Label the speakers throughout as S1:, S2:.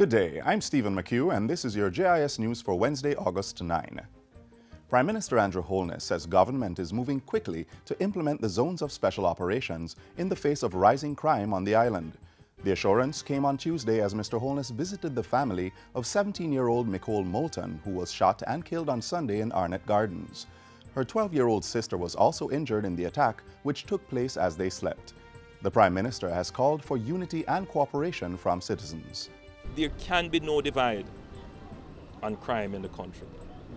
S1: Good day, I'm Stephen McHugh and this is your JIS News for Wednesday, August 9. Prime Minister Andrew Holness says government is moving quickly to implement the zones of special operations in the face of rising crime on the island. The assurance came on Tuesday as Mr. Holness visited the family of 17-year-old Nicole Moulton, who was shot and killed on Sunday in Arnold Gardens. Her 12-year-old sister was also injured in the attack, which took place as they slept. The Prime Minister has called for unity and cooperation from citizens.
S2: There can be no divide on crime in the country.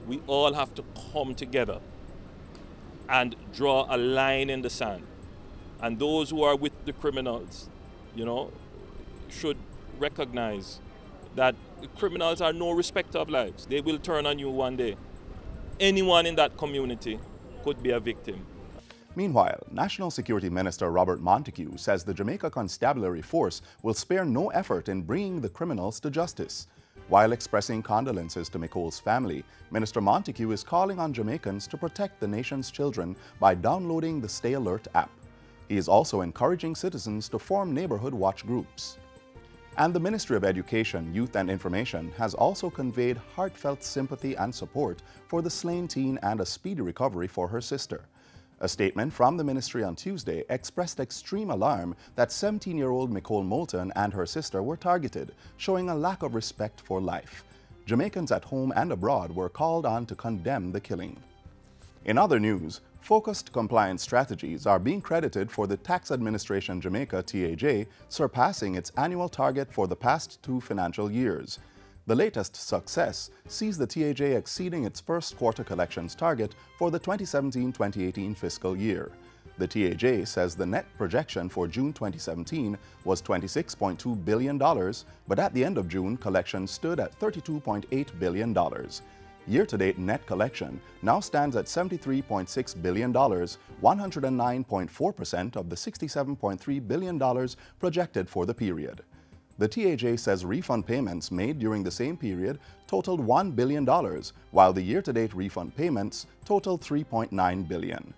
S2: We all have to come together and draw a line in the sand. And those who are with the criminals, should recognize that criminals are no respecter of lives. They will turn on you one day. Anyone in that community could be a victim.
S1: Meanwhile, National Security Minister Robert Montego says the Jamaica Constabulary Force will spare no effort in bringing the criminals to justice. While expressing condolences to Nicole's family, Minister Montego is calling on Jamaicans to protect the nation's children by downloading the Stay Alert app. He is also encouraging citizens to form neighborhood watch groups. And the Ministry of Education, Youth and Information has also conveyed heartfelt sympathy and support for the slain teen and a speedy recovery for her sister. A statement from the ministry on Tuesday expressed extreme alarm that 17-year-old Nicole Moulton and her sister were targeted, showing a lack of respect for life. Jamaicans at home and abroad were called on to condemn the killing. In other news, focused compliance strategies are being credited for the Tax Administration Jamaica TAJ surpassing its annual target for the past 2 financial years. The latest success sees the TAJ exceeding its first quarter collections target for the 2017-2018 fiscal year. The TAJ says the net projection for June 2017 was $26.2 billion, but at the end of June, collections stood at $32.8 billion. Year-to-date net collection now stands at $73.6 billion, 109.4% of the $67.3 billion projected for the period. The TAJ says refund payments made during the same period totaled $1 billion, while the year-to-date refund payments totaled $3.9 billion.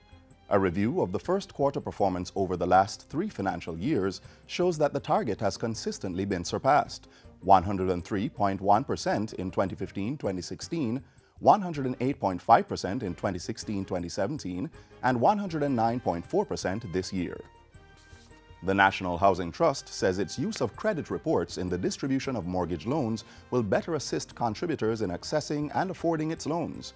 S1: A review of the first quarter performance over the last 3 financial years shows that the target has consistently been surpassed: 103.1% in 2015-2016, 108.5% in 2016-2017, and 109.4% this year. The National Housing Trust says its use of credit reports in the distribution of mortgage loans will better assist contributors in accessing and affording its loans.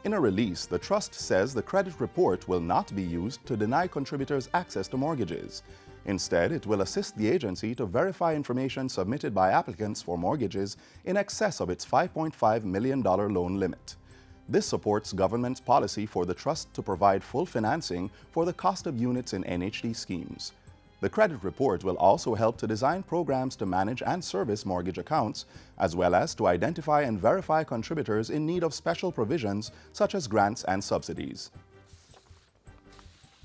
S1: In a release, the Trust says the credit report will not be used to deny contributors access to mortgages. Instead, it will assist the agency to verify information submitted by applicants for mortgages in excess of its $5.5 million loan limit. This supports government's policy for the Trust to provide full financing for the cost of units in NHD schemes. The credit report will also help to design programs to manage and service mortgage accounts, as well as to identify and verify contributors in need of special provisions such as grants and subsidies.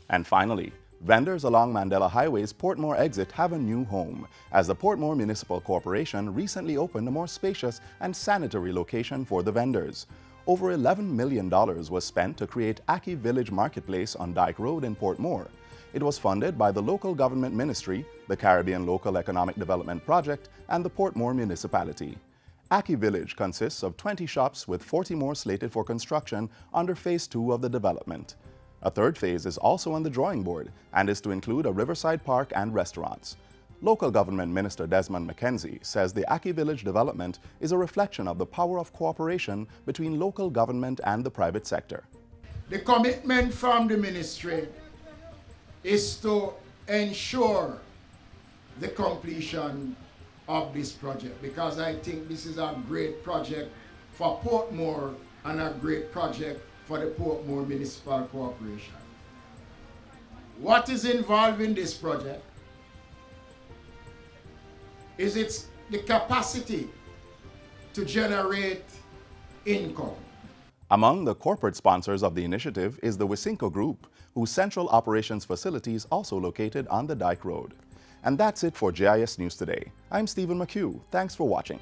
S1: And finally, vendors along Mandela Highway's Portmore exit have a new home, as the Portmore Municipal Corporation recently opened a more spacious and sanitary location for the vendors. Over $11 million was spent to create Aki Village Marketplace on Dyke Road in Portmore. It was funded by the local government ministry, the Caribbean Local Economic Development Project, and the Portmore Municipality. Aki Village consists of 20 shops with 40 more slated for construction under Phase 2 of the development. A third phase is also on the drawing board and is to include a riverside park and restaurants. Local Government Minister Desmond McKenzie says the Aki Village development is a reflection of the power of cooperation between local government and the private sector.
S3: The commitment from the ministry is to ensure the completion of this project, because I think this is a great project for Portmore and a great project for the Portmore Municipal Corporation. What is involved in this project is the capacity to generate income.
S1: Among the corporate sponsors of the initiative is the Wisinco Group, whose central operations facility is also located on the Dyke Road. And that's it for JIS News Today. I'm Stephen McHugh. Thanks for watching.